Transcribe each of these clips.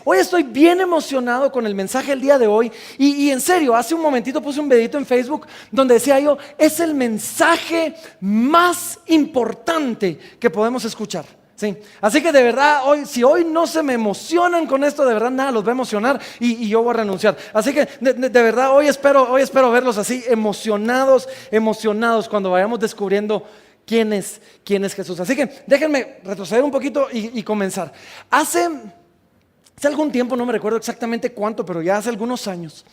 hoy estoy bien emocionado con el mensaje del día de hoy. Y en serio, hace un momentito puse un videito en Facebook donde decía yo, es el mensaje más importante que podemos escuchar. Sí. Así que de verdad, si hoy no se me emocionan con esto, de verdad nada los va a emocionar y yo voy a renunciar. Así que de verdad hoy espero verlos así, emocionados cuando vayamos descubriendo quién es Jesús. Así que déjenme retroceder un poquito y comenzar. Hace algún tiempo, no me recuerdo exactamente cuánto, pero ya hace algunos años,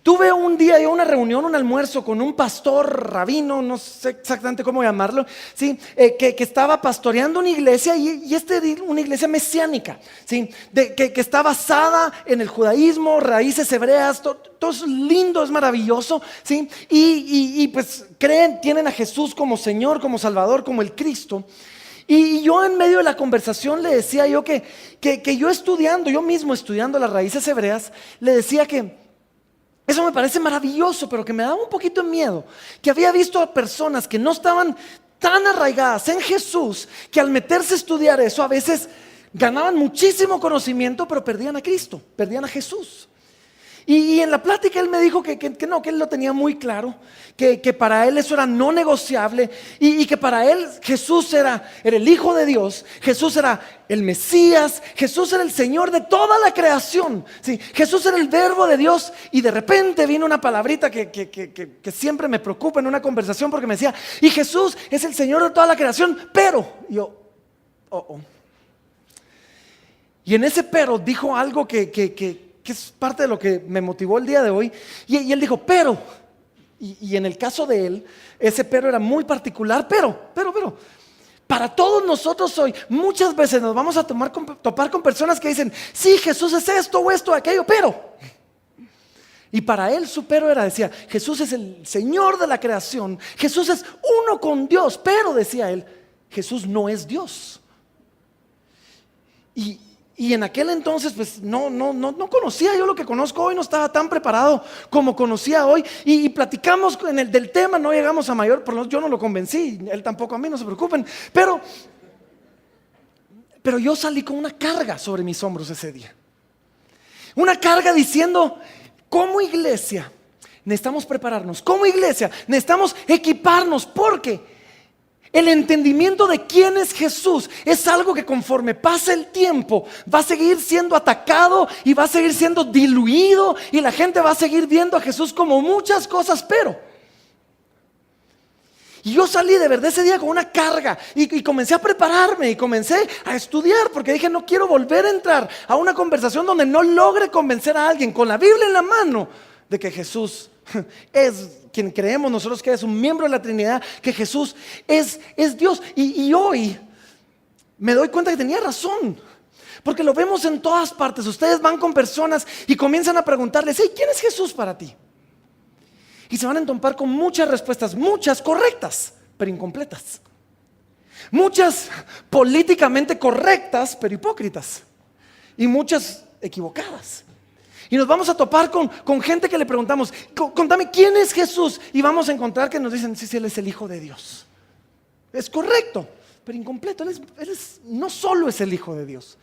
tuve un día una reunión, un almuerzo con un pastor, rabino, no sé exactamente cómo llamarlo, ¿sí? que estaba pastoreando una iglesia una iglesia mesiánica, ¿sí? que está basada en el judaísmo, raíces hebreas, todo es lindo, es maravilloso, ¿sí? y pues tienen a Jesús como Señor, como Salvador, como el Cristo. Y yo en medio de la conversación le decía yo que yo mismo estudiando las raíces hebreas, le decía que eso me parece maravilloso, pero que me daba un poquito de miedo, que había visto a personas que no estaban tan arraigadas en Jesús, que al meterse a estudiar eso a veces ganaban muchísimo conocimiento, pero perdían a Cristo, perdían a Jesús. Y en la plática él me dijo que no, que él lo tenía muy claro, que para él eso era no negociable y que para él Jesús era el Hijo de Dios, Jesús era el Mesías, Jesús era el Señor de toda la creación, ¿sí? Jesús era el Verbo de Dios. Y de repente vino una palabrita que siempre me preocupa en una conversación, porque me decía, y Jesús es el Señor de toda la creación, pero yo, Y en ese pero dijo algo que es parte de lo que me motivó el día de hoy. Y él dijo, pero, y en el caso de él, ese pero era muy particular, pero, para todos nosotros hoy, muchas veces nos vamos a topar con personas que dicen, sí, Jesús es esto o esto o aquello, pero. Y para él su pero decía, Jesús es el Señor de la creación, Jesús es uno con Dios, pero decía él, Jesús no es Dios. Y en aquel entonces pues no conocía yo lo que conozco hoy, no estaba tan preparado como conocía hoy. Y platicamos del tema, no llegamos a mayor, por lo menos yo no lo convencí, él tampoco a mí, no se preocupen. Pero yo salí con una carga sobre mis hombros ese día. Una carga diciendo, como iglesia necesitamos prepararnos, como iglesia necesitamos equiparnos, porque el entendimiento de quién es Jesús es algo que conforme pasa el tiempo va a seguir siendo atacado y va a seguir siendo diluido, y la gente va a seguir viendo a Jesús como muchas cosas, pero. Y yo salí de verdad ese día con una carga y comencé a prepararme y comencé a estudiar, porque dije, no quiero volver a entrar a una conversación donde no logre convencer a alguien con la Biblia en la mano de que Jesús es quien creemos nosotros que es un miembro de la Trinidad, que Jesús es Dios. Y hoy me doy cuenta que tenía razón, porque lo vemos en todas partes. Ustedes van con personas y comienzan a preguntarles, hey, ¿quién es Jesús para ti? Y se van a entompar con muchas respuestas, muchas correctas, pero incompletas. Muchas políticamente correctas, pero hipócritas. Y muchas equivocadas. Y nos vamos a topar con gente que le preguntamos, contame, ¿quién es Jesús? Y vamos a encontrar que nos dicen, sí, Él es el Hijo de Dios. Es correcto, pero incompleto. Él no solo es el Hijo de Dios.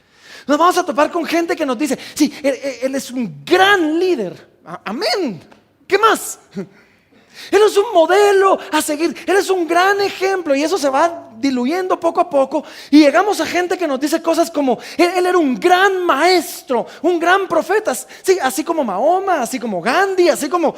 Nos vamos a topar con gente que nos dice, sí, Él es un gran líder. Amén. ¿Qué más? Él es un modelo a seguir, Él es un gran ejemplo, y eso se va diluyendo poco a poco. Y llegamos a gente que nos dice cosas como, Él era un gran maestro, un gran profeta, sí, así como Mahoma, así como Gandhi, así como.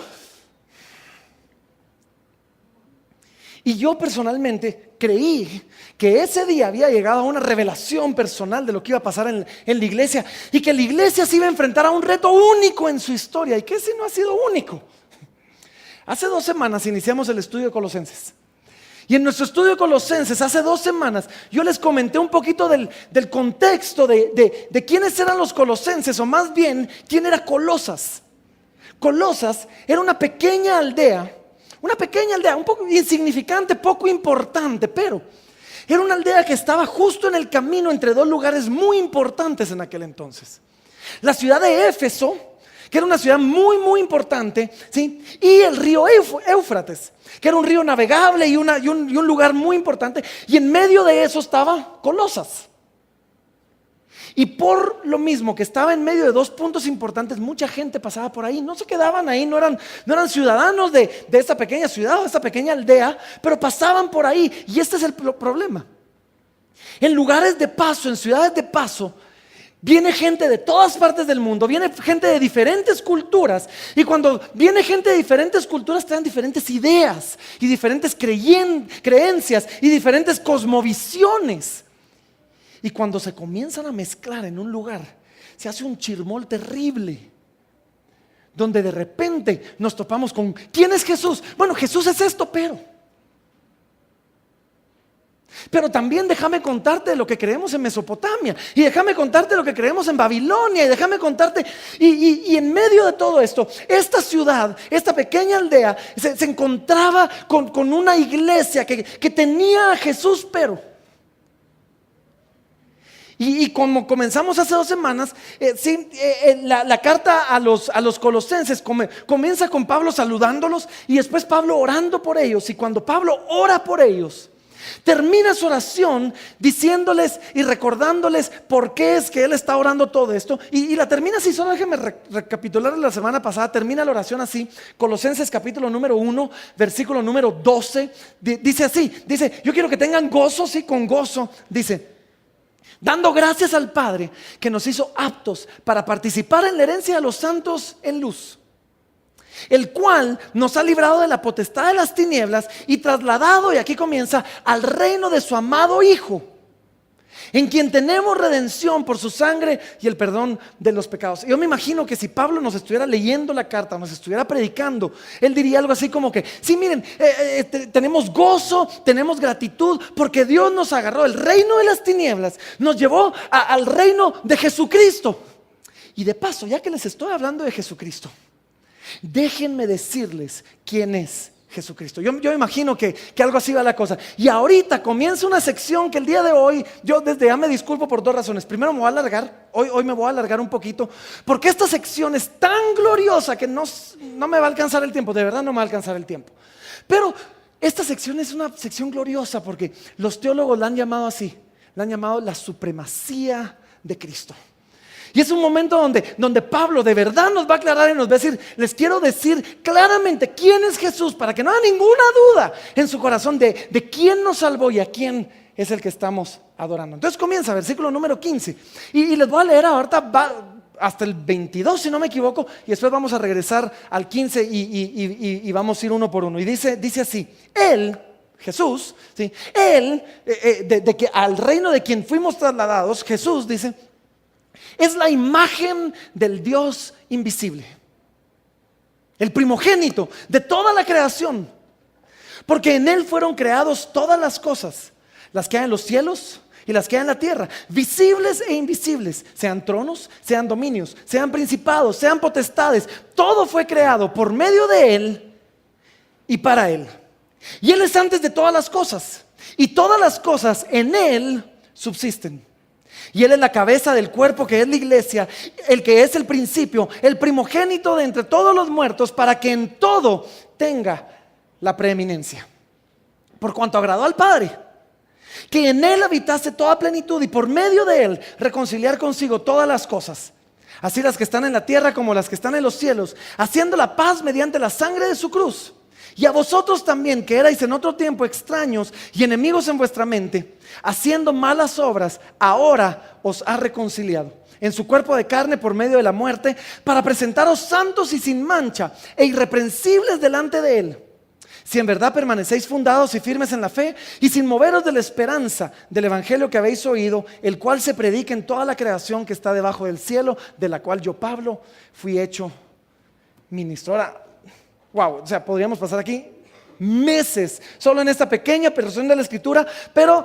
Y yo personalmente creí que ese día había llegado a una revelación personal de lo que iba a pasar en la iglesia, y que la iglesia se iba a enfrentar a un reto único en su historia. ¿Y qué si no ha sido único? Hace 2 semanas iniciamos el estudio de Colosenses. Y en nuestro estudio de Colosenses, hace 2 semanas, yo les comenté un poquito del contexto de quiénes eran los colosenses, o más bien, quién era Colosas. Colosas era una pequeña aldea, un poco insignificante, poco importante, pero era una aldea que estaba justo en el camino entre 2 lugares muy importantes en aquel entonces. La ciudad de Éfeso, que era una ciudad muy muy importante, ¿sí? Y el río Éufrates, que era un río navegable y un lugar muy importante. Y en medio de eso estaba Colosas. Y por lo mismo que estaba en medio de dos puntos importantes, mucha gente pasaba por ahí. No se quedaban ahí, no eran ciudadanos de esta pequeña ciudad o de esta pequeña aldea, pero pasaban por ahí. Y este es el problema. En lugares de paso, en ciudades de paso, viene gente de todas partes del mundo, viene gente de diferentes culturas. Y cuando viene gente de diferentes culturas, traen diferentes ideas y diferentes creencias y diferentes cosmovisiones. Y cuando se comienzan a mezclar en un lugar, se hace un chirmol terrible, donde de repente nos topamos con ¿quién es Jesús? Bueno, Jesús es esto, pero también déjame contarte lo que creemos en Mesopotamia, y déjame contarte lo que creemos en Babilonia, y déjame contarte, y en medio de todo esto, esta ciudad, esta pequeña aldea, se encontraba con una iglesia que tenía a Jesús, y como comenzamos hace 2 semanas, la carta a los colosenses comienza con Pablo saludándolos y después Pablo orando por ellos. Y cuando Pablo ora por ellos, termina su oración diciéndoles y recordándoles por qué es que él está orando todo esto. Y la termina así, solo déjenme recapitular la semana pasada. Termina la oración así, Colosenses capítulo número 1, versículo número 12. Dice así, dice, yo quiero que tengan gozo, sí, con gozo. Dice, dando gracias al Padre que nos hizo aptos para participar en la herencia de los santos en luz, el cual nos ha librado de la potestad de las tinieblas y trasladado, y aquí comienza, al reino de su amado Hijo, en quien tenemos redención por su sangre y el perdón de los pecados. Yo me imagino que si Pablo nos estuviera leyendo la carta, nos estuviera predicando, él diría algo así como que, sí, miren, tenemos gozo, tenemos gratitud, porque Dios nos agarró el reino de las tinieblas, nos llevó al reino de Jesucristo. Y de paso, ya que les estoy hablando de Jesucristo, déjenme decirles quién es Jesucristo. Yo me imagino que algo así va la cosa. Y ahorita comienza una sección que el día de hoy, yo desde ya me disculpo por 2 razones. Primero, me voy a alargar, hoy me voy a alargar un poquito, porque esta sección es tan gloriosa que no me va a alcanzar el tiempo, de verdad no me va a alcanzar el tiempo. Pero esta sección es una sección gloriosa porque los teólogos la han llamado así, la han llamado la supremacía de Cristo. Y es un momento donde Pablo de verdad nos va a aclarar y nos va a decir, les quiero decir claramente quién es Jesús, para que no haya ninguna duda en su corazón de quién nos salvó y a quién es el que estamos adorando. Entonces comienza versículo número 15 y les voy a leer ahorita hasta el 22 si no me equivoco, y después vamos a regresar al 15 y vamos a ir uno por uno. Y dice así, Él, Jesús, ¿sí? Él, de que al reino de quien fuimos trasladados, Jesús dice, es la imagen del Dios invisible, el primogénito de toda la creación, porque en Él fueron creados todas las cosas, las que hay en los cielos y las que hay en la tierra, visibles e invisibles, sean tronos, sean dominios, sean principados, sean potestades. Todo fue creado por medio de Él y para Él. Y Él es antes de todas las cosas, y todas las cosas en Él subsisten. Y Él es la cabeza del cuerpo, que es la iglesia, el que es el principio, el primogénito de entre todos los muertos, para que en todo tenga la preeminencia. Por cuanto agradó al Padre, que en Él habitase toda plenitud, y por medio de Él reconciliar consigo todas las cosas, así las que están en la tierra como las que están en los cielos, haciendo la paz mediante la sangre de su cruz. Y a vosotros también, que erais en otro tiempo extraños y enemigos en vuestra mente, haciendo malas obras, ahora os ha reconciliado en su cuerpo de carne por medio de la muerte, para presentaros santos y sin mancha e irreprensibles delante de Él, si en verdad permanecéis fundados y firmes en la fe, y sin moveros de la esperanza del evangelio que habéis oído, el cual se predica en toda la creación que está debajo del cielo, de la cual yo, Pablo, fui hecho ministro. Ahora, wow, o sea, podríamos pasar aquí meses solo en esta pequeña porción de la escritura, pero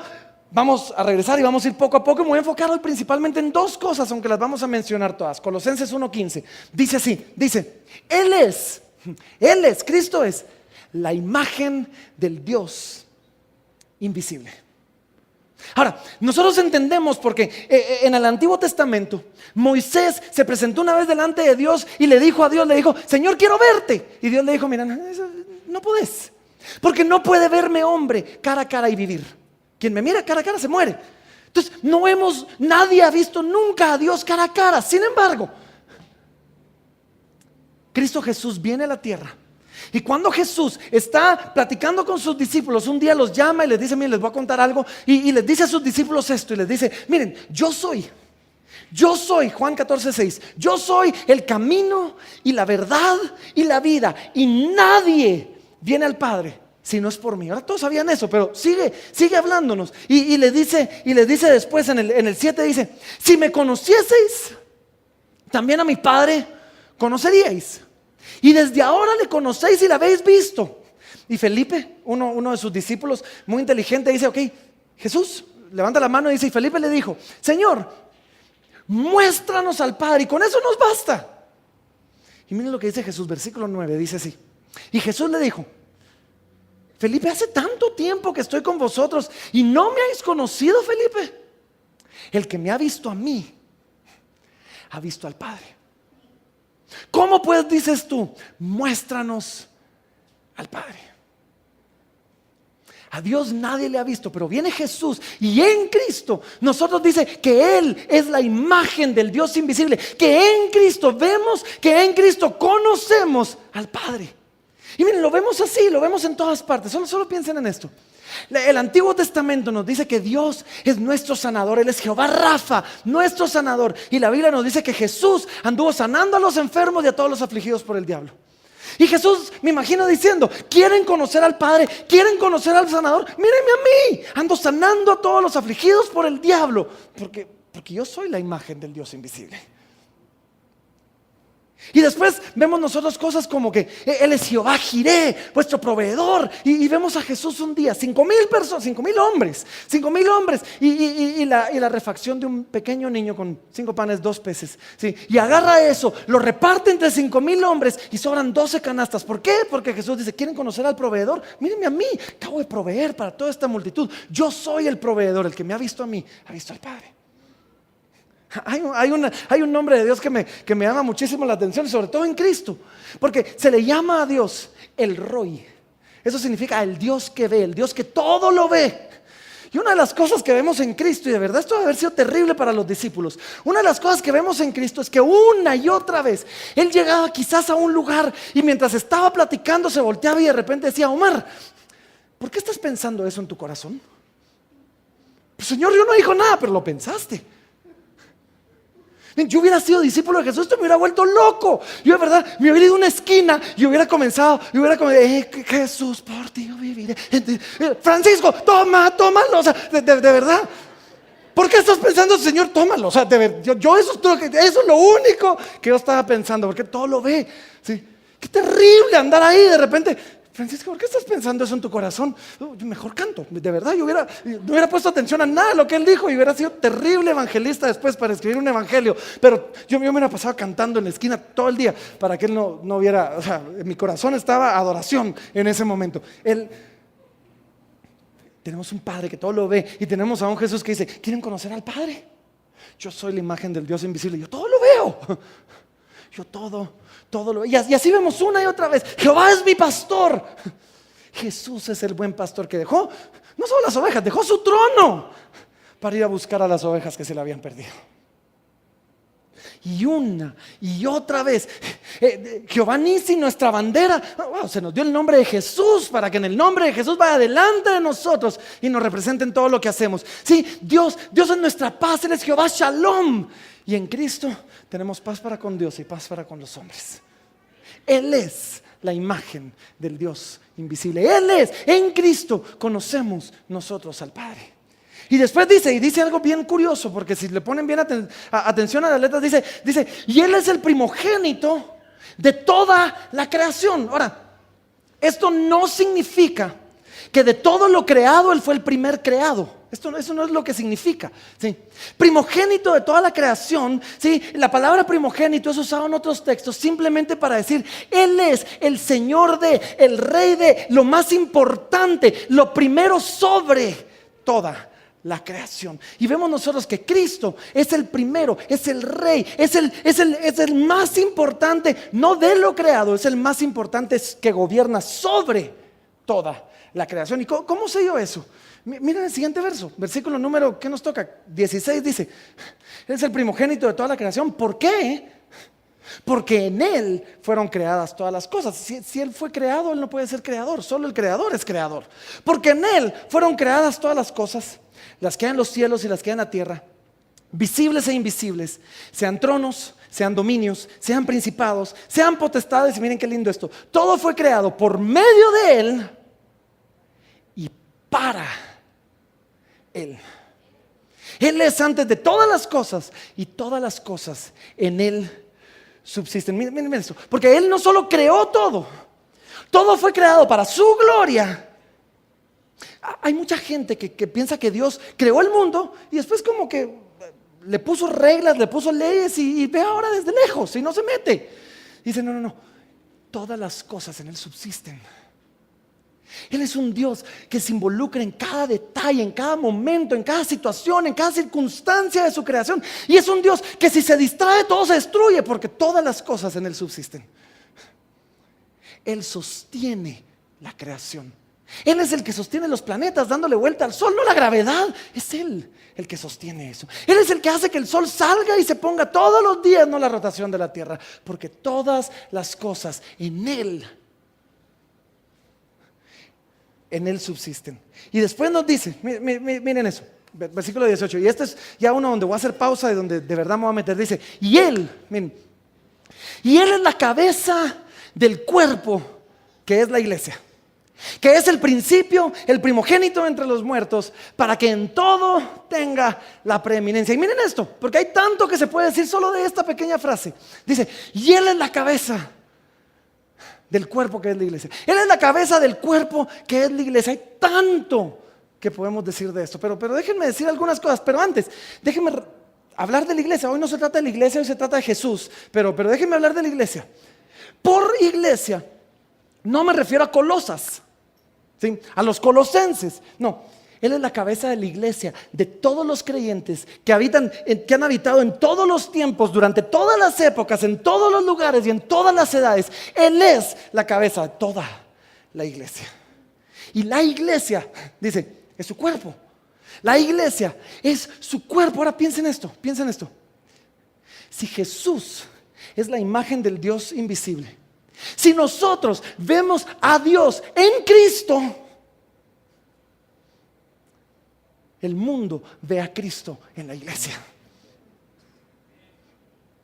vamos a regresar y vamos a ir poco a poco. Me voy a enfocar hoy principalmente en 2 cosas, aunque las vamos a mencionar todas. Colosenses 1:15 dice así, dice, Él es, Cristo es la imagen del Dios invisible. Ahora, nosotros entendemos porque en el Antiguo Testamento Moisés se presentó una vez delante de Dios y le dijo a Dios, le dijo, Señor, quiero verte. Y Dios le dijo, mira, no podés, porque no puede verme hombre cara a cara y vivir. Quien me mira cara a cara se muere. Entonces, nadie ha visto nunca a Dios cara a cara. Sin embargo, Cristo Jesús viene a la tierra. Y cuando Jesús está platicando con sus discípulos, un día los llama y les dice: miren, les voy a contar algo. Y les dice a sus discípulos esto, y les dice: miren, yo soy, Juan 14:6, yo soy el camino y la verdad y la vida, y nadie viene al Padre si no es por mí. Ahora todos sabían eso, pero sigue hablándonos. Y les dice después en el 7, dice: si me conocieseis, también a mi Padre conoceríais. Y desde ahora le conocéis y le habéis visto. Y Felipe, uno de sus discípulos muy inteligente, dice: ok, Jesús levanta la mano y dice, y Felipe le dijo: Señor, muéstranos al Padre y con eso nos basta. Y miren lo que dice Jesús, versículo 9, dice así: y Jesús le dijo: Felipe, hace tanto tiempo que estoy con vosotros y no me habéis conocido, Felipe. El que me ha visto a mí, ha visto al Padre. ¿Cómo pues dices tú? Muéstranos al Padre. A Dios nadie le ha visto, pero viene Jesús y en Cristo nosotros dice que Él es la imagen del Dios invisible, que en Cristo vemos, que en Cristo conocemos al Padre. Y miren, lo vemos así, lo vemos en todas partes. Solo piensen en esto. El Antiguo Testamento nos dice que Dios es nuestro sanador. Él es Jehová Rafa, nuestro sanador. Y la Biblia nos dice que Jesús anduvo sanando a los enfermos y a todos los afligidos por el diablo. Y Jesús, me imagino diciendo: ¿quieren conocer al Padre? ¿Quieren conocer al sanador? Mírenme a mí, ando sanando a todos los afligidos por el diablo, porque yo soy la imagen del Dios invisible. Y después vemos nosotros cosas como que Él es Jehová Jireh, vuestro proveedor. Y vemos a Jesús un día, 5,000 personas, 5,000 hombres, y la refacción de un pequeño niño con 5 panes, 2 peces, ¿sí? Y agarra eso, lo reparte entre 5,000 hombres y sobran 12 canastas. ¿Por qué? Porque Jesús dice: ¿quieren conocer al proveedor? Mírenme a mí, acabo de proveer para toda esta multitud. Yo soy el proveedor, el que me ha visto a mí, ha visto al Padre. Hay un nombre de Dios que me llama muchísimo la atención, sobre todo en Cristo, porque se le llama a Dios el Roy. Eso significa el Dios que ve, el Dios que todo lo ve. Y una de las cosas que vemos en Cristo, y de verdad esto debe haber sido terrible para los discípulos, una de las cosas que vemos en Cristo es que una y otra vez Él llegaba quizás a un lugar y mientras estaba platicando se volteaba y de repente decía: Omar, ¿por qué estás pensando eso en tu corazón? Pues, Señor, yo no dijo nada, pero lo pensaste. Yo hubiera sido discípulo de Jesús, esto me hubiera vuelto loco. Yo de verdad me hubiera ido a una esquina y hubiera comenzado, Jesús, por ti yo viviré. Francisco, tómalo, o sea, de verdad. ¿Por qué estás pensando, Señor, tómalo? O sea, yo eso es lo único que yo estaba pensando, porque todo lo ve, ¿sí? Qué terrible andar ahí de repente. Francisco, ¿por qué estás pensando eso en tu corazón? Yo mejor canto, de verdad. Yo no hubiera puesto atención a nada de lo que él dijo y hubiera sido terrible evangelista después para escribir un evangelio. Pero yo me hubiera pasado cantando en la esquina todo el día para que él no viera. O sea, en mi corazón estaba adoración en ese momento. Tenemos un Padre que todo lo ve y tenemos a un Jesús que dice: ¿quieren conocer al Padre? Yo soy la imagen del Dios invisible. Yo todo lo veo. Yo todo lo veo. Y así vemos una y otra vez: Jehová es mi pastor. Jesús es el buen pastor que dejó, no solo las ovejas, dejó su trono para ir a buscar a las ovejas que se le habían perdido. Y una y otra vez Jehová Nisi, nuestra bandera. Se nos dio el nombre de Jesús para que en el nombre de Jesús vaya delante de nosotros y nos represente en todo lo que hacemos. Sí, Dios es nuestra paz. Él es Jehová Shalom. Y en Cristo tenemos paz para con Dios y paz para con los hombres. Él es la imagen del Dios invisible. Él es, en Cristo conocemos nosotros al Padre. Y después dice algo bien curioso, porque si le ponen bien atención a las letras, dice: y Él es el primogénito de toda la creación. Ahora, esto no significa que de todo lo creado Él fue el primer creado. Eso no es lo que significa, ¿sí? Primogénito de toda la creación, ¿sí? La palabra primogénito es usada en otros textos simplemente para decir: Él es el Señor el Rey de, lo más importante, lo primero sobre toda la creación. Y vemos nosotros que Cristo es el primero, es el Rey, es el más importante, no de lo creado, es el más importante que gobierna sobre toda la creación. ¿Y cómo sé yo eso? Miren el siguiente verso, versículo número, ¿qué nos toca? 16 dice, Él es el primogénito de toda la creación. ¿Por qué? Porque en Él fueron creadas todas las cosas. Si Él fue creado, Él no puede ser creador. Solo el creador es creador. Porque en Él fueron creadas todas las cosas, las que hay en los cielos y las que hay en la tierra, visibles e invisibles, sean tronos, sean dominios, sean principados, sean potestades. Y miren qué lindo esto. Todo fue creado por medio de Él y para Él. Él es antes de todas las cosas y todas las cosas en Él subsisten. Miren eso, porque Él no solo creó todo, todo fue creado para su gloria. Hay mucha gente que piensa que Dios creó el mundo y después como que le puso reglas, le puso leyes y ve ahora desde lejos y no se mete. Dice, no, todas las cosas en Él subsisten. Él es un Dios que se involucra en cada detalle, en cada momento, en cada situación, en cada circunstancia de su creación. Y es un Dios que si se distrae todo se destruye, porque todas las cosas en Él subsisten. Él sostiene la creación. Él es el que sostiene los planetas dándole vuelta al sol, no la gravedad. Es Él el que sostiene eso. Él es el que hace que el sol salga y se ponga todos los días, no la rotación de la tierra, porque todas las cosas en Él subsisten. Y después nos dice, miren eso, versículo 18, y este es ya uno donde voy a hacer pausa y donde de verdad me voy a meter. Dice, y Él es la cabeza del cuerpo, que es la iglesia, que es el principio, el primogénito entre los muertos, para que en todo tenga la preeminencia. Y miren esto, porque hay tanto que se puede decir solo de esta pequeña frase. Dice, y Él es la cabeza del cuerpo que es la iglesia. Él es la cabeza del cuerpo que es la iglesia. Hay tanto que podemos decir de esto, pero déjenme decir algunas cosas. Pero antes, déjenme hablar de la iglesia. Hoy no se trata de la iglesia, hoy se trata de Jesús, pero déjenme hablar de la iglesia. Por iglesia no me refiero a Colosas, ¿sí? A los colosenses, no. Él es la cabeza de la iglesia, de todos los creyentes que han habitado en todos los tiempos, durante todas las épocas, en todos los lugares y en todas las edades. Él es la cabeza de toda la iglesia. Y la iglesia, dice, es su cuerpo. La iglesia es su cuerpo. Ahora piensen esto. Si Jesús es la imagen del Dios invisible, si nosotros vemos a Dios en Cristo, el mundo ve a Cristo en la iglesia.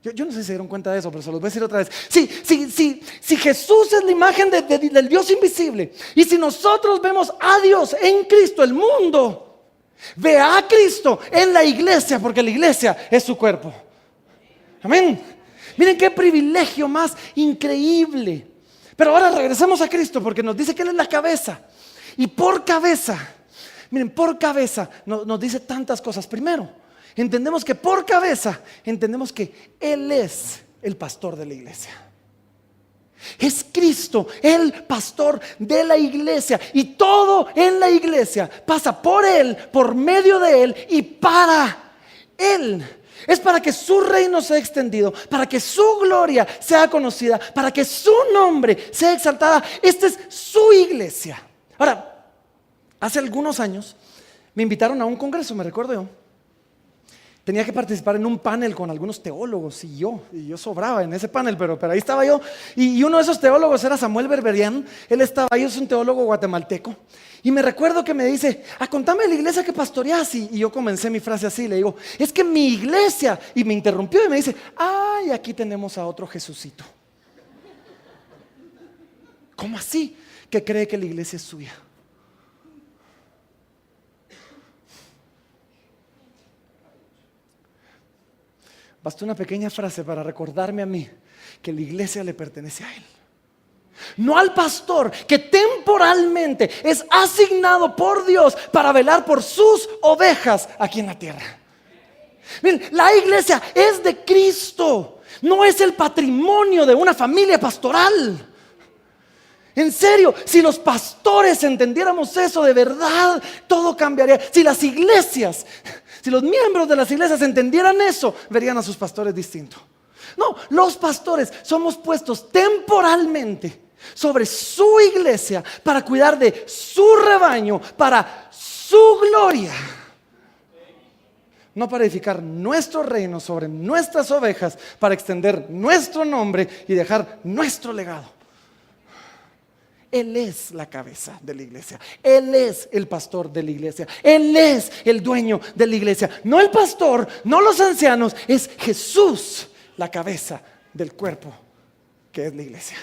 Yo no sé si se dieron cuenta de eso, pero se los voy a decir otra vez. Si Jesús es la imagen del Dios invisible, y si nosotros vemos a Dios en Cristo, el mundo ve a Cristo en la iglesia, porque la iglesia es su cuerpo. Amén. Miren qué privilegio más increíble. Pero ahora regresemos a Cristo, porque nos dice que Él es la cabeza. Y por cabeza, miren, por cabeza nos dice tantas cosas. Primero, entendemos que por cabeza, entendemos que Él es el pastor de la iglesia. Es Cristo, el pastor de la iglesia. Y todo en la iglesia pasa por Él, por medio de Él y para Él. Es para que su reino sea extendido, para que su gloria sea conocida, para que su nombre sea exaltada. Esta es su iglesia. Ahora, hace algunos años me invitaron a un congreso, me recuerdo yo. Tenía que participar en un panel con algunos teólogos y yo sobraba en ese panel, pero ahí estaba yo. Y uno de esos teólogos era Samuel Berberian. Él estaba ahí, es un teólogo guatemalteco. Y me recuerdo que me dice, contame de la iglesia que pastoreas. Y yo comencé mi frase así, le digo, es que mi iglesia, y me interrumpió y me dice, ay, aquí tenemos a otro Jesucito. ¿Cómo así? Que cree que la iglesia es suya. Bastó una pequeña frase para recordarme a mí que la iglesia le pertenece a Él. No al pastor que temporalmente es asignado por Dios para velar por sus ovejas aquí en la tierra. Miren, la iglesia es de Cristo, no es el patrimonio de una familia pastoral. En serio, si los pastores entendiéramos eso de verdad, todo cambiaría. Si las iglesias, si los miembros de las iglesias entendieran eso, verían a sus pastores distinto. No, los pastores somos puestos temporalmente sobre su iglesia, para cuidar de su rebaño, para su gloria. No para edificar nuestro reino sobre nuestras ovejas, para extender nuestro nombre y dejar nuestro legado. Él es la cabeza de la iglesia. Él es el pastor de la iglesia. Él es el dueño de la iglesia. No el pastor, no los ancianos. Es Jesús la cabeza del cuerpo que es la iglesia.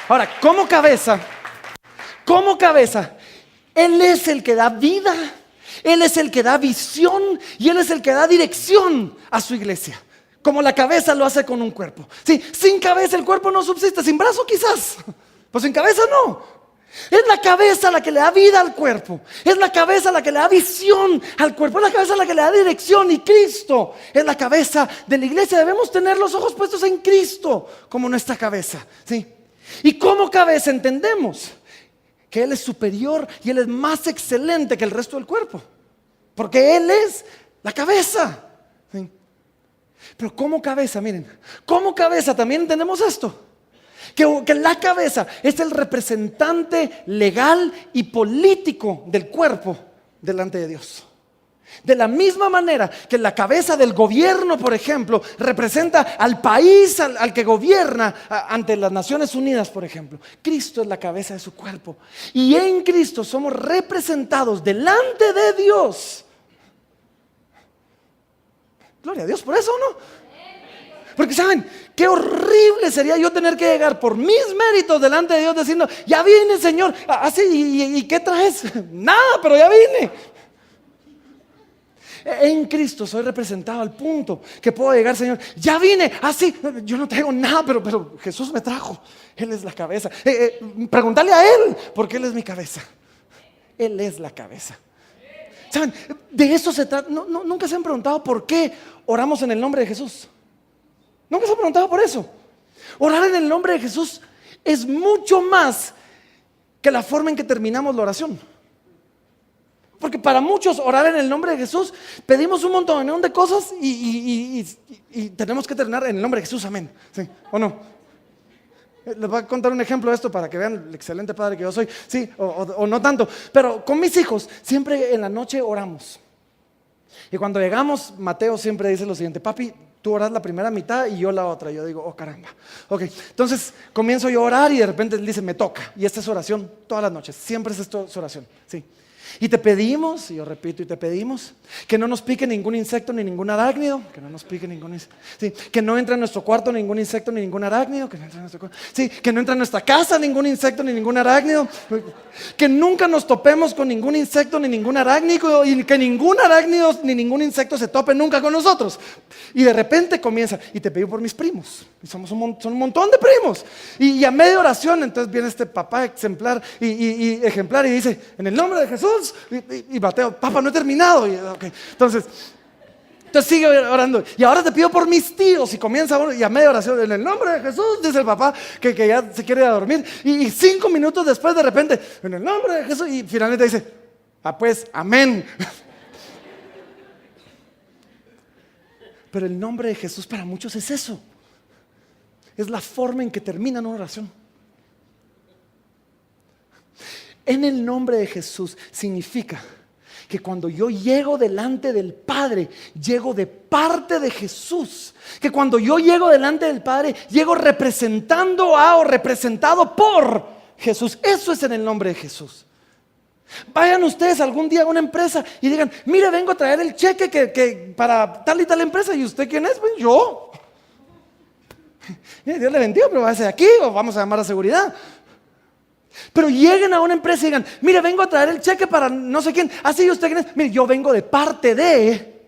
Ahora, como cabeza, Él es el que da vida. Él es el que da visión y Él es el que da dirección a su iglesia. Como la cabeza lo hace con un cuerpo. Sí, sin cabeza el cuerpo no subsiste, sin brazo quizás, pues sin cabeza no. Es la cabeza la que le da vida al cuerpo. Es la cabeza la que le da visión al cuerpo. Es la cabeza la que le da dirección. Y Cristo es la cabeza de la iglesia. Debemos tener los ojos puestos en Cristo como nuestra cabeza, ¿sí? Y como cabeza entendemos que Él es superior y Él es más excelente que el resto del cuerpo, porque Él es la cabeza, ¿sí? Pero como cabeza, miren, como cabeza también entendemos esto, que la cabeza es el representante legal y político del cuerpo delante de Dios. De la misma manera que la cabeza del gobierno, por ejemplo, representa al país al que gobierna ante las Naciones Unidas, por ejemplo. Cristo es la cabeza de su cuerpo. Y en Cristo somos representados delante de Dios. Gloria a Dios por eso, ¿no? Porque saben, qué horrible sería yo tener que llegar por mis méritos delante de Dios diciendo, ya vine, Señor, así, ¿y qué traes? Nada, pero ya vine. En Cristo soy representado al punto que puedo llegar, Señor, ya vine, así, yo no traigo nada, pero Jesús me trajo. Él es la cabeza. Preguntarle a Él, porque Él es mi cabeza. Él es la cabeza. ¿Saben? De eso se trata. Nunca se han preguntado por qué oramos en el nombre de Jesús. Nunca se han preguntado por eso. Orar en el nombre de Jesús es mucho más que la forma en que terminamos la oración. Porque para muchos orar en el nombre de Jesús, pedimos un montón de cosas y tenemos que terminar en el nombre de Jesús, amén. ¿Sí o no? Les voy a contar un ejemplo de esto para que vean el excelente padre que yo soy. Sí, o no tanto. Pero con mis hijos siempre en la noche oramos. Y cuando llegamos, Mateo siempre dice lo siguiente: papi, tú oras la primera mitad y yo la otra. Yo digo, oh caramba. Ok, entonces comienzo yo a orar y de repente él dice, me toca. Y esta es oración todas las noches. Siempre es esto, es oración. Sí. Y te pedimos, y yo repito, y te pedimos que no nos pique ningún insecto ni ningún arácnido, que no nos pique ningún insecto, sí, que no entre en nuestro cuarto ningún insecto ni ningún arácnido, que no entre en nuestro cuarto, sí, que no entre en nuestra casa ningún insecto ni ningún arácnido, que nunca nos topemos con ningún insecto ni ningún arácnido y que ningún arácnido ni ningún insecto se tope nunca con nosotros. Y de repente comienza, y te pido por mis primos, y son un montón de primos, y a media oración entonces viene este papá ejemplar y dice, en el nombre de Jesús. Y Mateo, papá, no he terminado. Okay. Entonces sigue orando. Y ahora te pido por mis tíos. Y comienza y a media oración, en el nombre de Jesús, dice el papá que ya se quiere ir a dormir. Y 5 minutos después, de repente, en el nombre de Jesús. Y finalmente dice, pues, amén. Pero el nombre de Jesús para muchos es eso. Es la forma en que terminan una oración. En el nombre de Jesús significa que cuando yo llego delante del Padre, llego de parte de Jesús. Que cuando yo llego delante del Padre, llego representando o representado por Jesús. Eso es en el nombre de Jesús. Vayan ustedes algún día a una empresa y digan, mire, vengo a traer el cheque que para tal y tal empresa. ¿Y usted quién es? Pues yo. Dios le bendiga, pero va a ser aquí o vamos a llamar a seguridad. Pero lleguen a una empresa y digan, mire, vengo a traer el cheque para no sé quién. Así usted quién es. Mire, yo vengo de parte de,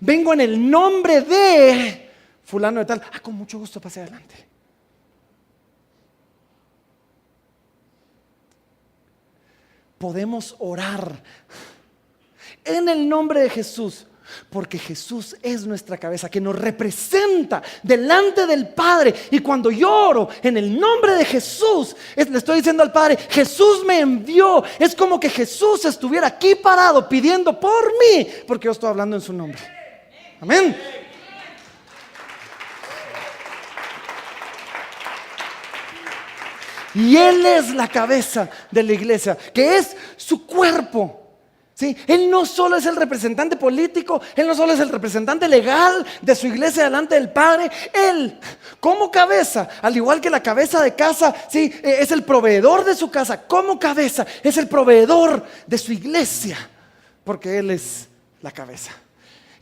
vengo en el nombre de fulano de tal. Con mucho gusto pase adelante. Podemos orar en el nombre de Jesús, porque Jesús es nuestra cabeza que nos representa delante del Padre. Y cuando yo oro en el nombre de Jesús, le estoy diciendo al Padre, Jesús me envió. Es como que Jesús estuviera aquí parado pidiendo por mí, porque yo estoy hablando en su nombre. Amén. Y Él es la cabeza de la iglesia, que es su cuerpo. ¿Sí? Él no solo es el representante político, Él no solo es el representante legal de su iglesia delante del Padre. Él, como cabeza, al igual que la cabeza de casa, ¿sí? Es el proveedor de su casa. Como cabeza, es el proveedor de su iglesia, porque Él es la cabeza.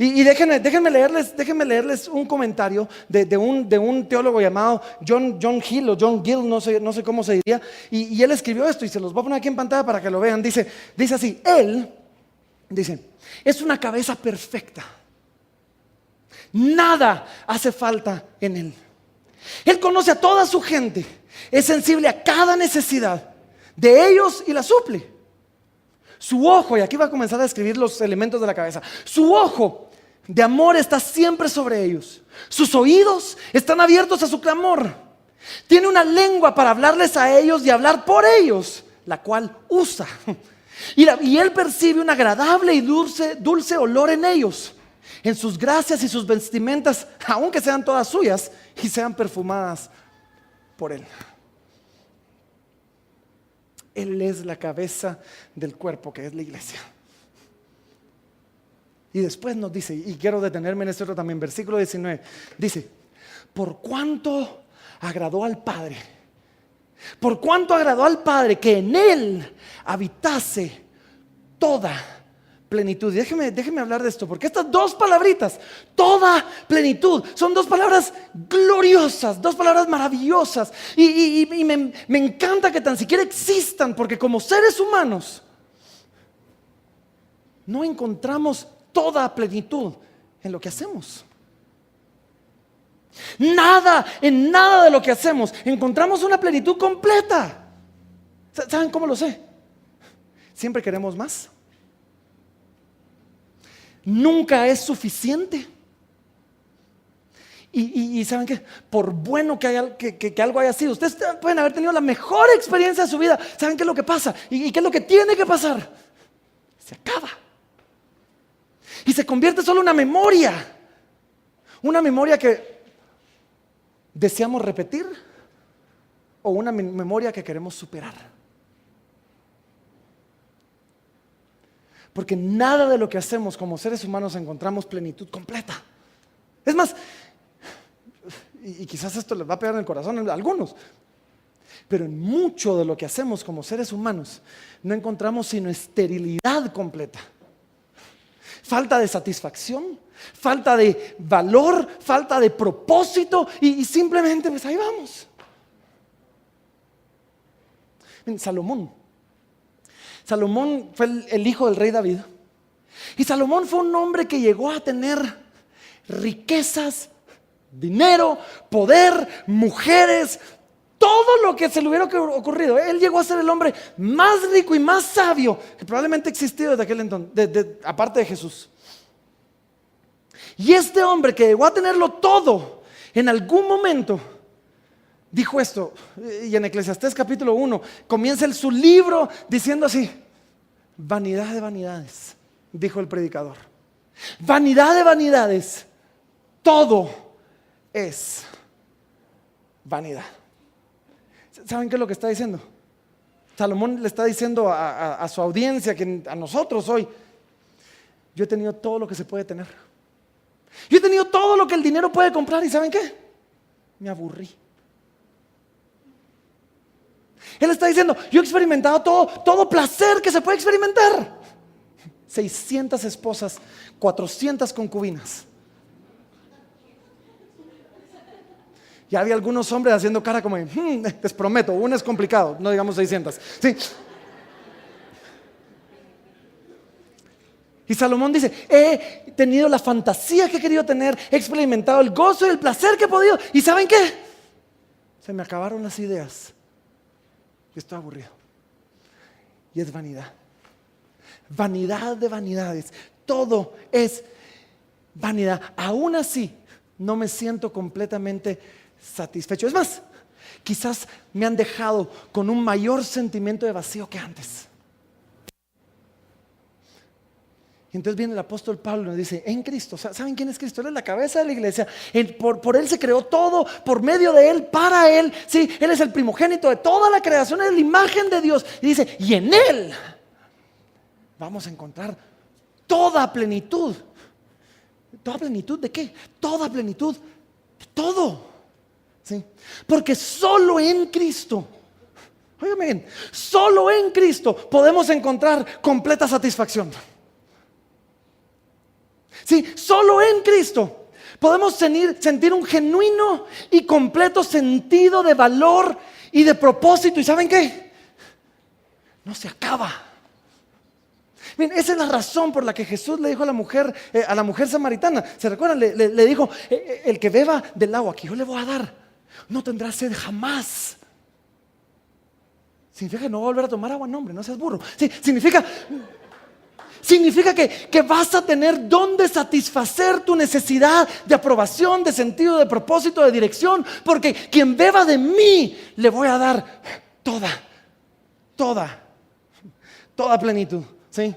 Y déjenme leerles un comentario de un teólogo llamado John Hill o John Gill, no sé cómo se diría. Y él escribió esto y se los voy a poner aquí en pantalla para que lo vean. Dice así: Él, dice, es una cabeza perfecta. Nada hace falta en Él. Él conoce a toda su gente. Es sensible a cada necesidad de ellos y la suple. Su ojo, y aquí va a comenzar a describir los elementos de la cabeza. Su ojo de amor está siempre sobre ellos. Sus oídos están abiertos a su clamor. Tiene una lengua para hablarles a ellos y hablar por ellos, la cual usa. Y Él percibe un agradable y dulce olor en ellos, en sus gracias y sus vestimentas, aunque sean todas suyas y sean perfumadas por Él. Él es la cabeza del cuerpo, que es la iglesia. Y después nos dice, y quiero detenerme en este otro también, versículo 19, dice: por cuánto agradó al Padre que en Él habitase toda plenitud. Y déjeme hablar de esto, porque estas dos palabritas, toda plenitud, son dos palabras gloriosas, dos palabras maravillosas. Y me encanta que tan siquiera existan, porque como seres humanos no encontramos toda plenitud en lo que hacemos. En nada de lo que hacemos encontramos una plenitud completa. ¿Saben cómo lo sé? Siempre queremos más. Nunca es suficiente. Y ¿saben qué? Por bueno que algo haya sido, ustedes pueden haber tenido la mejor experiencia de su vida. ¿Saben qué es lo que pasa? ¿Y qué es lo que tiene que pasar? Se acaba. Y se convierte solo en una memoria. Una memoria que deseamos repetir, o una memoria que queremos superar. Porque nada de lo que hacemos como seres humanos encontramos plenitud completa. Es más, y quizás esto les va a pegar en el corazón a algunos, pero en mucho de lo que hacemos como seres humanos no encontramos sino esterilidad completa. Falta de satisfacción, falta de valor, falta de propósito, y simplemente pues ahí vamos. Salomón fue el hijo del rey David. Y Salomón fue un hombre que llegó a tener riquezas, dinero, poder, mujeres, todo lo que se le hubiera ocurrido. Él llegó a ser el hombre más rico y más sabio que probablemente existió desde aquel entonces, aparte de Jesús. Y este hombre que llegó a tenerlo todo, en algún momento dijo esto, y en Eclesiastés capítulo 1 comienza su libro diciendo así: vanidad de vanidades, dijo el predicador. Vanidad de vanidades, todo es vanidad. ¿Saben qué es lo que está diciendo? Salomón le está diciendo a su audiencia, a nosotros hoy: yo he tenido todo lo que se puede tener. Yo he tenido todo lo que el dinero puede comprar, y ¿saben qué? Me aburrí. Él está diciendo: yo he experimentado todo placer que se puede experimentar. 600 esposas, 400 concubinas. Y había algunos hombres haciendo cara como les prometo, uno es complicado, no digamos 600. ¿Sí? Y Salomón dice: he tenido la fantasía que he querido tener, he experimentado el gozo y el placer que he podido. ¿Y saben qué? Se me acabaron las ideas. Y estoy aburrido. Y es vanidad. Vanidad de vanidades. Todo es vanidad. Aún así, no me siento completamente satisfecho. Es más, quizás me han dejado con un mayor sentimiento de vacío que antes. Y entonces viene el apóstol Pablo y nos dice, en Cristo, ¿saben quién es Cristo? Él es la cabeza de la iglesia, por Él se creó todo, por medio de Él, para Él, sí, Él es el primogénito de toda la creación, es la imagen de Dios. Y dice, y en Él vamos a encontrar toda plenitud. ¿Toda plenitud de qué? Toda plenitud de todo, ¿sí? Porque solo en Cristo, óigame bien, solo en Cristo podemos encontrar completa satisfacción. Sí, solo en Cristo podemos sentir un genuino y completo sentido de valor y de propósito. ¿Y saben qué? No se acaba. Bien, esa es la razón por la que Jesús le dijo a la mujer samaritana. ¿Se recuerdan? Le dijo, el que beba del agua que yo le voy a dar, no tendrá sed jamás. Significa que no va a volver a tomar agua, no, hombre, no seas burro. Sí, significa que vas a tener donde satisfacer tu necesidad de aprobación, de sentido, de propósito, de dirección. Porque quien beba de mí, le voy a dar toda plenitud. ¿Sí?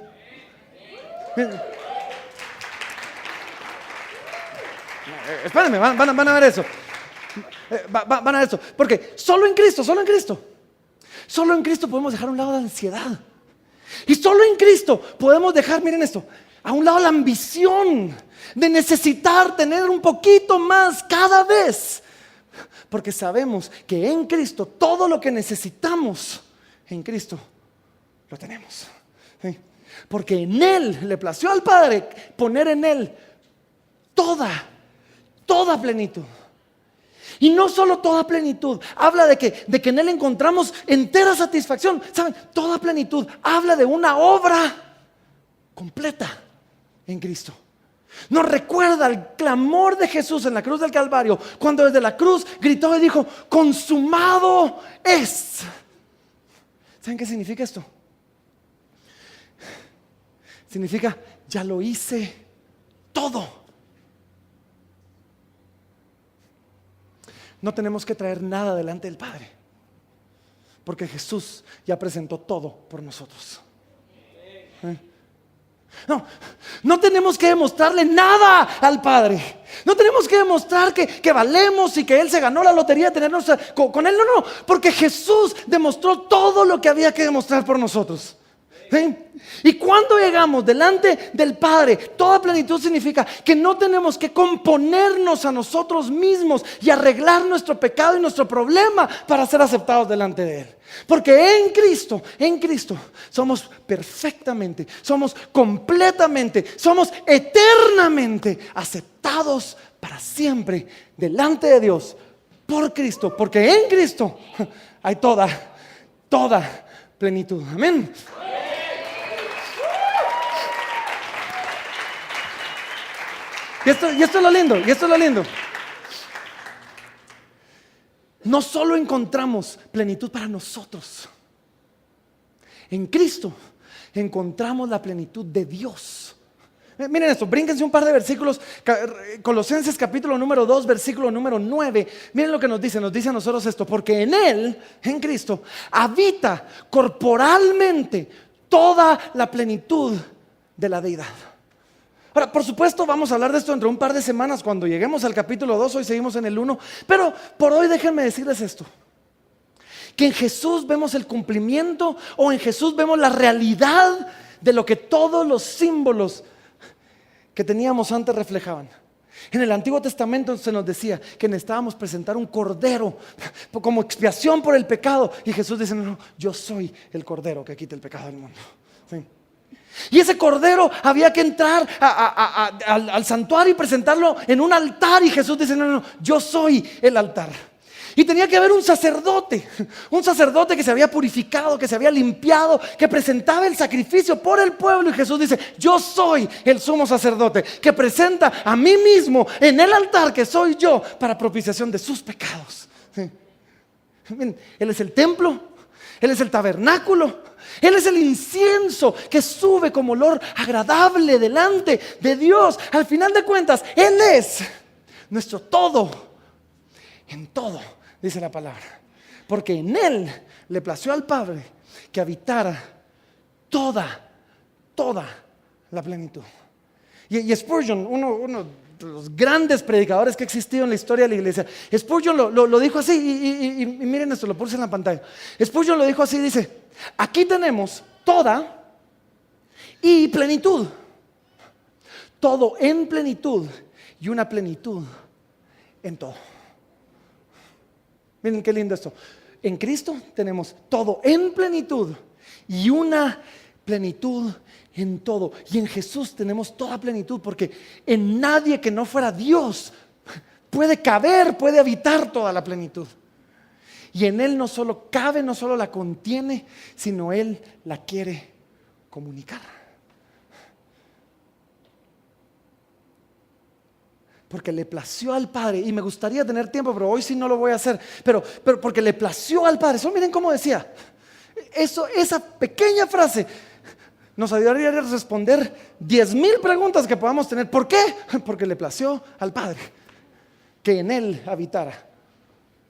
Espérenme, van a ver eso. Van a ver eso. Porque solo en Cristo podemos dejar a un lado la ansiedad. Y solo en Cristo podemos dejar, miren esto, a un lado la ambición de necesitar tener un poquito más cada vez. Porque sabemos que en Cristo todo lo que necesitamos, en Cristo lo tenemos. ¿Sí? Porque en Él le plació al Padre poner en Él toda plenitud. Y no solo toda plenitud, habla de que en Él encontramos entera satisfacción. ¿Saben? Toda plenitud habla de una obra completa en Cristo. Nos recuerda el clamor de Jesús en la cruz del Calvario, cuando desde la cruz gritó y dijo, consumado es. ¿Saben qué significa esto? Significa, ya lo hice todo. No tenemos que traer nada delante del Padre, porque Jesús ya presentó todo por nosotros. No tenemos que demostrarle nada al Padre. No tenemos que demostrar que valemos y que Él se ganó la lotería de tenernos con Él. No, porque Jesús demostró todo lo que había que demostrar por nosotros. ¿Sí? Y cuando llegamos delante del Padre, toda plenitud significa que no tenemos que componernos a nosotros mismos y arreglar nuestro pecado y nuestro problema para ser aceptados delante de Él. Porque en Cristo somos perfectamente, somos completamente, somos eternamente aceptados para siempre delante de Dios por Cristo. Porque en Cristo hay toda plenitud. Amén. Y esto es lo lindo. No solo encontramos plenitud para nosotros. En Cristo encontramos la plenitud de Dios. Miren esto, brínquense un par de versículos. Colosenses capítulo número 2, versículo número 9. Miren lo que nos dice a nosotros esto. Porque en Él, en Cristo, habita corporalmente toda la plenitud de la deidad. Ahora, por supuesto, vamos a hablar de esto dentro de un par de semanas cuando lleguemos al capítulo 2, hoy seguimos en el 1. Pero por hoy déjenme decirles esto. Que en Jesús vemos el cumplimiento, o en Jesús vemos la realidad de lo que todos los símbolos que teníamos antes reflejaban. En el Antiguo Testamento se nos decía que necesitábamos presentar un cordero como expiación por el pecado. Y Jesús dice, no, yo soy el cordero que quita el pecado del mundo. ¿Sí? Y ese cordero había que entrar al santuario y presentarlo en un altar. Y Jesús dice, no, yo soy el altar. Y tenía que haber un sacerdote que se había purificado, que se había limpiado, que presentaba el sacrificio por el pueblo. Y Jesús dice, yo soy el sumo sacerdote que presenta a mí mismo en el altar, que soy yo, para propiciación de sus pecados. Él es el templo, Él es el tabernáculo, Él es el incienso que sube como olor agradable delante de Dios. Al final de cuentas, Él es nuestro todo, en todo, dice la palabra. Porque en Él le plació al Padre que habitara toda la plenitud. Y Spurgeon, uno de los grandes predicadores que ha existido en la historia de la iglesia, Spurgeon lo dijo así, y miren esto, lo puse en la pantalla. Spurgeon lo dijo así, dice: aquí tenemos toda y plenitud. Todo en plenitud y una plenitud en todo. Miren qué lindo esto. En Cristo tenemos todo en plenitud y una plenitud en todo. Y en Jesús tenemos toda plenitud, porque en nadie que no fuera Dios puede caber, puede habitar toda la plenitud. Y en Él no solo cabe, no solo la contiene, sino Él la quiere comunicar. Porque le plació al Padre, y me gustaría tener tiempo, pero hoy sí no lo voy a hacer, pero porque le plació al Padre. Solo miren cómo decía, esa pequeña frase nos ayudaría a responder 10,000 preguntas que podamos tener. ¿Por qué? Porque le plació al Padre que en Él habitara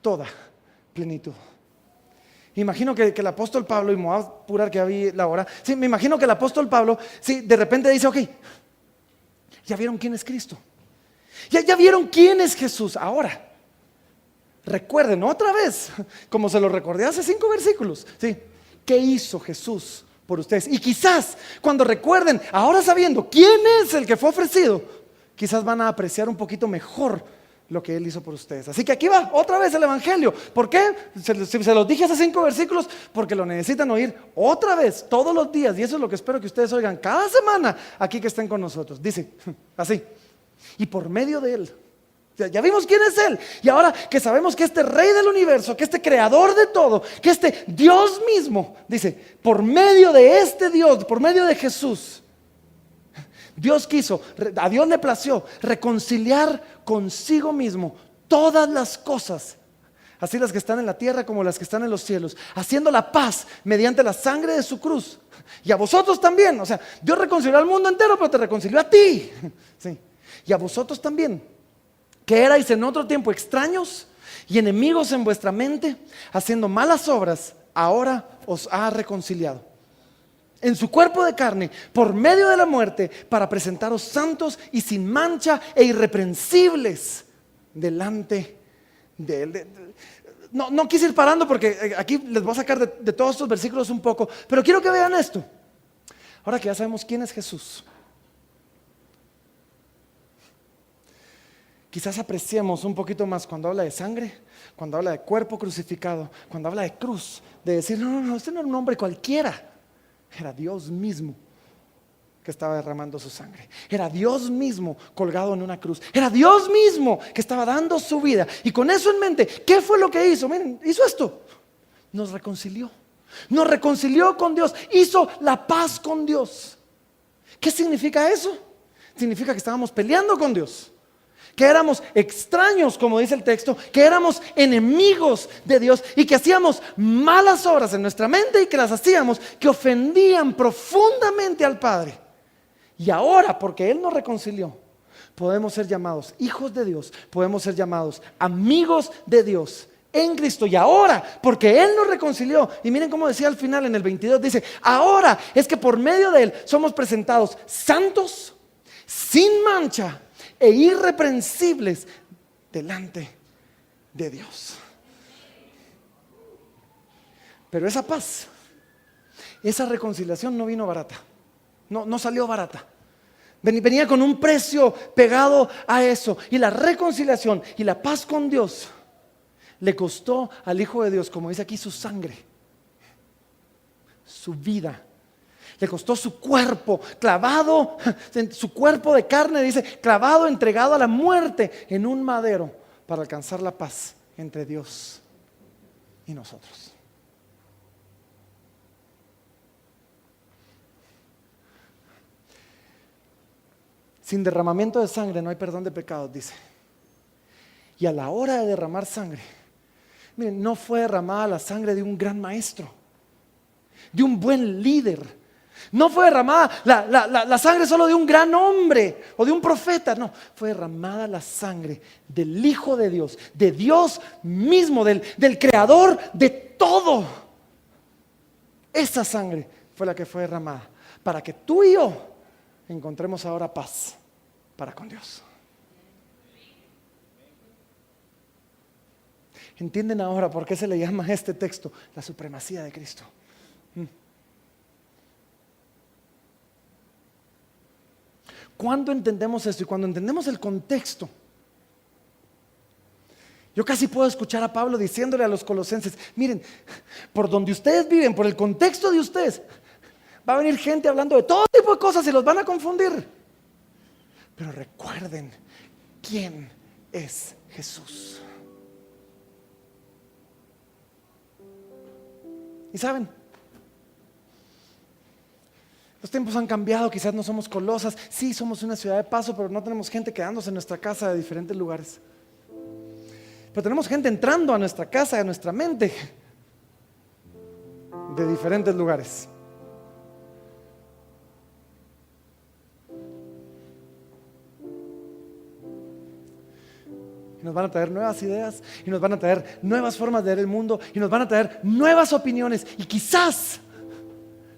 toda plenitud. Imagino que el apóstol Pablo, y me voy a apurar que ya vi la hora, sí, me imagino que el apóstol Pablo, sí, de repente dice: ok, ya vieron quién es Cristo, ya vieron quién es Jesús. Ahora recuerden otra vez, como se lo recordé hace 5 versículos, ¿sí? ¿Qué hizo Jesús por ustedes? Y quizás cuando recuerden, ahora sabiendo quién es el que fue ofrecido, quizás van a apreciar un poquito mejor lo que Él hizo por ustedes. Así que aquí va otra vez el Evangelio. ¿Por qué? Se los dije hace 5 versículos, porque lo necesitan oír otra vez, todos los días. Y eso es lo que espero que ustedes oigan cada semana aquí que estén con nosotros. Dice así: y por medio de Él, ya vimos quién es Él, y ahora que sabemos que este Rey del universo, que este Creador de todo, que este Dios mismo, dice, por medio de este Dios, por medio de Jesús, Dios quiso, a Dios le plació reconciliar consigo mismo todas las cosas, así las que están en la tierra como las que están en los cielos, haciendo la paz mediante la sangre de su cruz. Y a vosotros también, o sea, Dios reconcilió al mundo entero, pero te reconcilió a ti, sí. Y a vosotros también, que erais en otro tiempo extraños y enemigos en vuestra mente, haciendo malas obras, ahora os ha reconciliado en su cuerpo de carne por medio de la muerte, para presentaros santos y sin mancha e irreprensibles delante de Él. No quise ir parando, porque aquí les voy a sacar de todos estos versículos un poco, pero quiero que vean esto. Ahora que ya sabemos quién es Jesús, quizás apreciemos un poquito más cuando habla de sangre, cuando habla de cuerpo crucificado, cuando habla de cruz, de decir: no, este no era un hombre cualquiera, era Dios mismo que estaba derramando su sangre, era Dios mismo colgado en una cruz, era Dios mismo que estaba dando su vida. Y con eso en mente, ¿qué fue lo que hizo? Miren, hizo esto: nos reconcilió con Dios, hizo la paz con Dios. ¿Qué significa eso? Significa que estábamos peleando con Dios, que éramos extraños, como dice el texto, que éramos enemigos de Dios y que hacíamos malas obras en nuestra mente, y que las hacíamos que ofendían profundamente al Padre. Y ahora, porque Él nos reconcilió, podemos ser llamados hijos de Dios, podemos ser llamados amigos de Dios en Cristo. Y ahora, porque Él nos reconcilió, y miren cómo decía al final en el 22, dice: ahora es que por medio de Él somos presentados santos, sin mancha e irreprensibles delante de Dios. Pero esa paz, esa reconciliación no vino barata, no salió barata. Venía con un precio pegado a eso. Y la reconciliación y la paz con Dios le costó al Hijo de Dios, como dice aquí, su sangre, su vida. Le costó su cuerpo clavado, su cuerpo de carne, dice, clavado, entregado a la muerte en un madero, para alcanzar la paz entre Dios y nosotros. Sin derramamiento de sangre no hay perdón de pecados, dice. Y a la hora de derramar sangre, miren, no fue derramada la sangre de un gran maestro, de un buen líder. No fue derramada la sangre solo de un gran hombre o de un profeta. No, fue derramada la sangre del Hijo de Dios, de Dios mismo, del Creador de todo. Esa sangre fue la que fue derramada para que tú y yo encontremos ahora paz para con Dios. ¿Entienden ahora por qué se le llama a este texto la supremacía de Cristo? Cuando entendemos esto y cuando entendemos el contexto, yo casi puedo escuchar a Pablo diciéndole a los colosenses: miren, por donde ustedes viven, por el contexto de ustedes, va a venir gente hablando de todo tipo de cosas y los van a confundir. Pero recuerden quién es Jesús. Y saben, los tiempos han cambiado, quizás no somos Colosas, sí somos una ciudad de paso, pero no tenemos gente quedándose en nuestra casa de diferentes lugares. Pero tenemos gente entrando a nuestra casa, a nuestra mente, de diferentes lugares. Y nos van a traer nuevas ideas, y nos van a traer nuevas formas de ver el mundo, y nos van a traer nuevas opiniones. Y quizás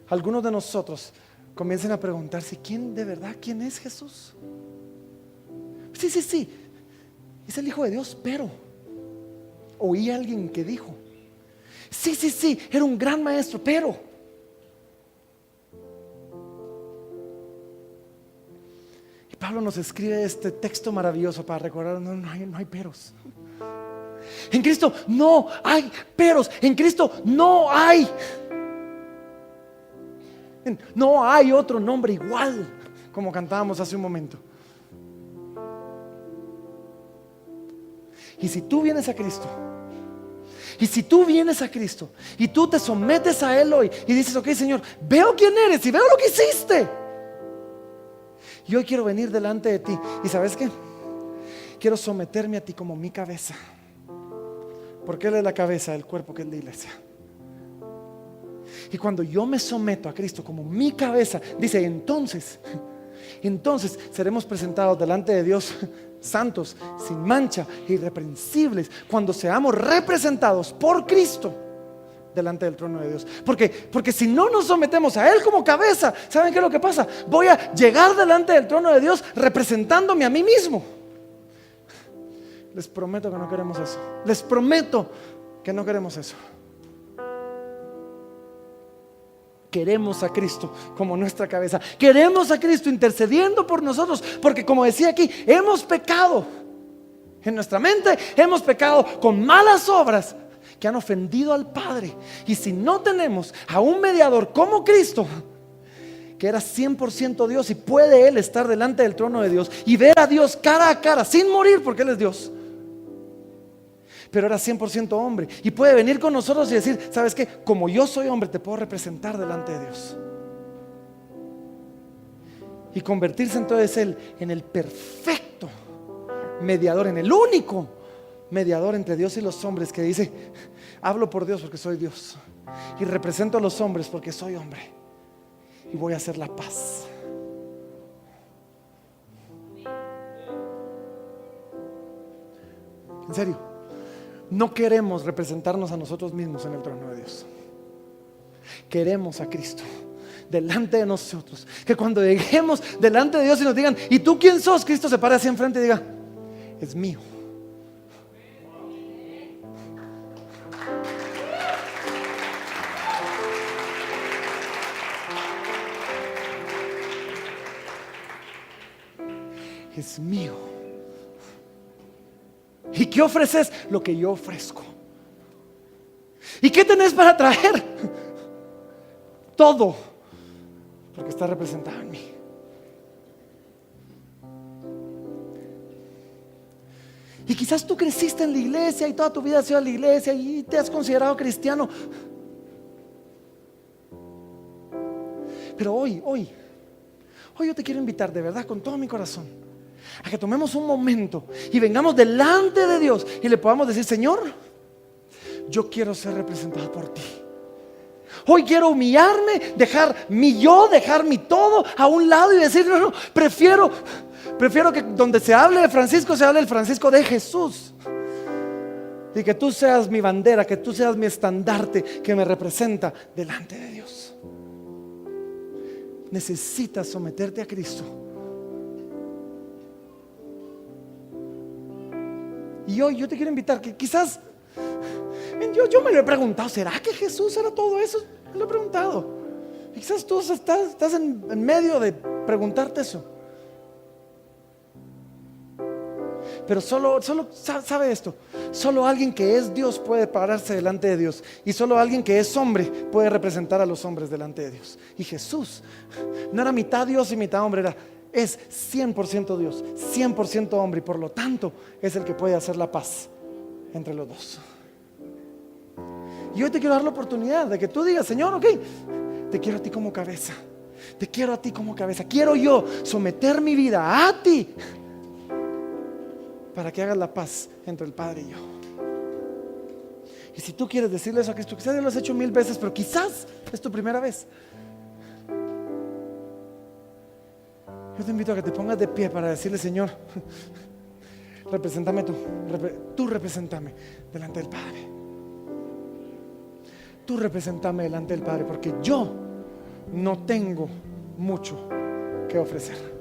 algunos de nosotros comiencen a preguntarse: ¿quién es Jesús? Sí, es el Hijo de Dios, pero oí a alguien que dijo: sí, era un gran maestro, pero. Y Pablo nos escribe este texto maravilloso para recordar: no hay peros. En Cristo no hay peros. En Cristo no hay otro nombre igual, como cantábamos hace un momento. Y si tú vienes a Cristo, y tú te sometes a Él hoy y dices: ok, Señor, veo quién eres y veo lo que hiciste, y hoy quiero venir delante de ti, y ¿sabes qué? Quiero someterme a ti como mi cabeza, porque Él es la cabeza del cuerpo, que es la iglesia. Y cuando yo me someto a Cristo como mi cabeza, dice, entonces seremos presentados delante de Dios santos, sin mancha, irreprensibles, cuando seamos representados por Cristo delante del trono de Dios. Porque si no nos sometemos a Él como cabeza, ¿saben qué es lo que pasa? Voy a llegar delante del trono de Dios representándome a mí mismo. Les prometo que no queremos eso. Les prometo que no queremos eso. Queremos a Cristo como nuestra cabeza. Queremos a Cristo intercediendo por nosotros, porque como decía aquí, hemos pecado en nuestra mente, hemos pecado con malas obras que han ofendido al Padre. Y si no tenemos a un mediador como Cristo, que era 100% Dios, y puede Él estar delante del trono de Dios y ver a Dios cara a cara sin morir, porque Él es Dios, pero era 100% hombre, y puede venir con nosotros y decir: ¿sabes qué? Como yo soy hombre, te puedo representar delante de Dios. Y convertirse entonces Él en el perfecto mediador, en el único mediador entre Dios y los hombres, que dice: hablo por Dios porque soy Dios, y represento a los hombres porque soy hombre, y voy a hacer la paz. En serio, no queremos representarnos a nosotros mismos en el trono de Dios. Queremos a Cristo delante de nosotros, que cuando lleguemos delante de Dios y nos digan: ¿y tú quién sos?, Cristo se pare así enfrente y diga: es mío. Es mío. ¿Y qué ofreces? Lo que yo ofrezco. ¿Y qué tenés para traer? Todo, porque está representado en mí. Y quizás tú creciste en la iglesia y toda tu vida has ido a la iglesia y te has considerado cristiano, pero hoy yo te quiero invitar de verdad, con todo mi corazón, a que tomemos un momento y vengamos delante de Dios y le podamos decir: Señor, yo quiero ser representado por ti. Hoy quiero humillarme, dejar mi yo, dejar mi todo a un lado y decir: no, prefiero que donde se hable de Francisco, se hable el Francisco de Jesús, y que tú seas mi bandera, que tú seas mi estandarte que me representa delante de Dios. necesitas someterte a Cristo. Y hoy yo te quiero invitar que quizás, yo me lo he preguntado, ¿será que Jesús era todo eso? Me lo he preguntado. Y quizás tú estás en medio de preguntarte eso. Pero solo sabe esto, solo alguien que es Dios puede pararse delante de Dios, y solo alguien que es hombre puede representar a los hombres delante de Dios. Y Jesús no era mitad Dios y mitad hombre, es 100% Dios, 100% hombre, y por lo tanto es el que puede hacer la paz entre los dos. Y hoy te quiero dar la oportunidad de que tú digas: Señor, ok, te quiero a ti como cabeza, te quiero a ti como cabeza, quiero yo someter mi vida a ti para que hagas la paz entre el Padre y yo. Y si tú quieres decirle eso a Cristo, quizás ya lo has hecho 1000 veces, pero quizás es tu primera vez, yo te invito a que te pongas de pie para decirle: Señor, represéntame tú represéntame delante del Padre. Tú represéntame delante del Padre, porque yo no tengo mucho que ofrecer.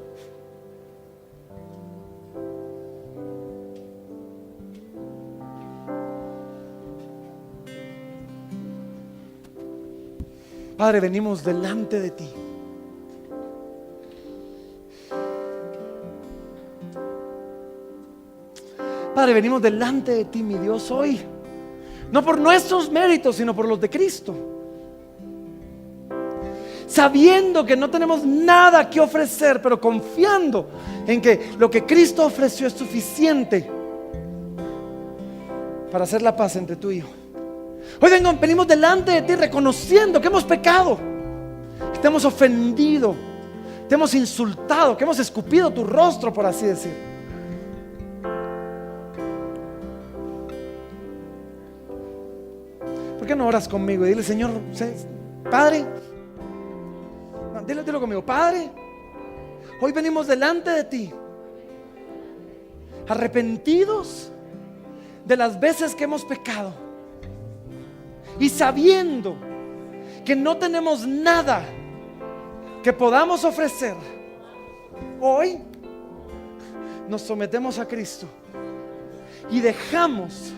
Padre, venimos delante de ti. Padre, venimos delante de ti, mi Dios, hoy, no por nuestros méritos, sino por los de Cristo, sabiendo que no tenemos nada que ofrecer, pero confiando en que lo que Cristo ofreció es suficiente para hacer la paz entre tú y yo. Hoy venimos delante de ti reconociendo que hemos pecado, que te hemos ofendido, te hemos insultado, que hemos escupido tu rostro, por así decir. ¿Por qué no oras conmigo y dile: Señor, Padre, dilo conmigo: Padre, hoy venimos delante de ti arrepentidos de las veces que hemos pecado, y sabiendo que no tenemos nada que podamos ofrecer, hoy nos sometemos a Cristo y dejamos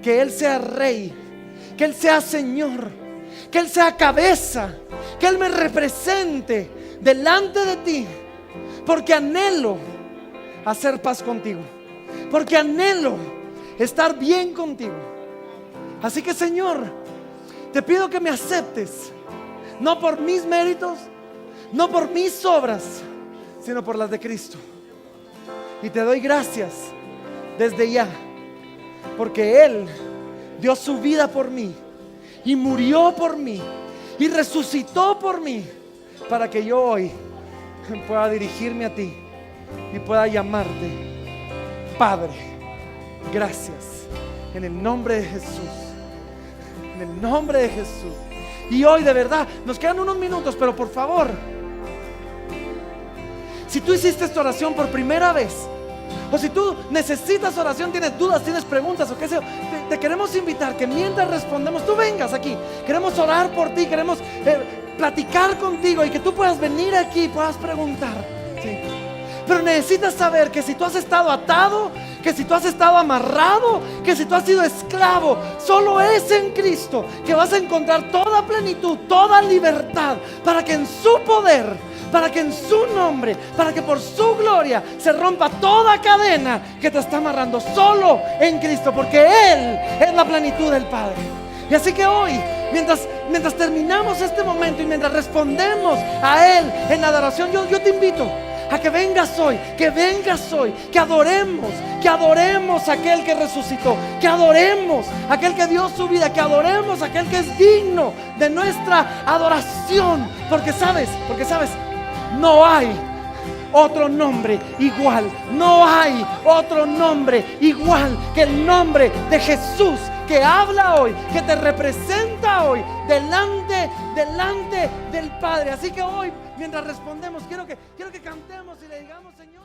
que Él sea Rey, que Él sea Señor, que Él sea cabeza, que Él me represente delante de ti, porque anhelo hacer paz contigo, porque anhelo estar bien contigo. Así que, Señor, te pido que me aceptes, no por mis méritos, no por mis obras, sino por las de Cristo. Y te doy gracias desde ya, porque Él dio su vida por mí, y murió por mí, y resucitó por mí, para que yo hoy pueda dirigirme a ti y pueda llamarte Padre. Gracias, en el nombre de Jesús. En el nombre de Jesús. Y hoy, de verdad, nos quedan unos minutos, pero por favor, si tú hiciste esta oración por primera vez, o si tú necesitas oración, tienes dudas, tienes preguntas o qué sé yo, te queremos invitar que mientras respondemos, tú vengas aquí. Queremos orar por ti, queremos platicar contigo, y que tú puedas venir aquí y puedas preguntar, ¿sí? Pero necesitas saber que si tú has estado atado, que si tú has estado amarrado, que si tú has sido esclavo, solo es en Cristo que vas a encontrar toda plenitud, toda libertad, para que en su poder, para que en su nombre, para que por su gloria se rompa toda cadena que te está amarrando. Solo en Cristo, porque Él es la plenitud del Padre. Y así que hoy, mientras terminamos este momento y mientras respondemos a Él en la adoración, yo te invito a que vengas hoy, que adoremos a aquel que resucitó, que adoremos a aquel que dio su vida, que adoremos a aquel que es digno de nuestra adoración, porque sabes, no hay otro nombre igual, no hay otro nombre igual que el nombre de Jesús, que habla hoy, que te representa hoy delante del Padre. Así que hoy, mientras respondemos, quiero que cantemos y le digamos: Señor.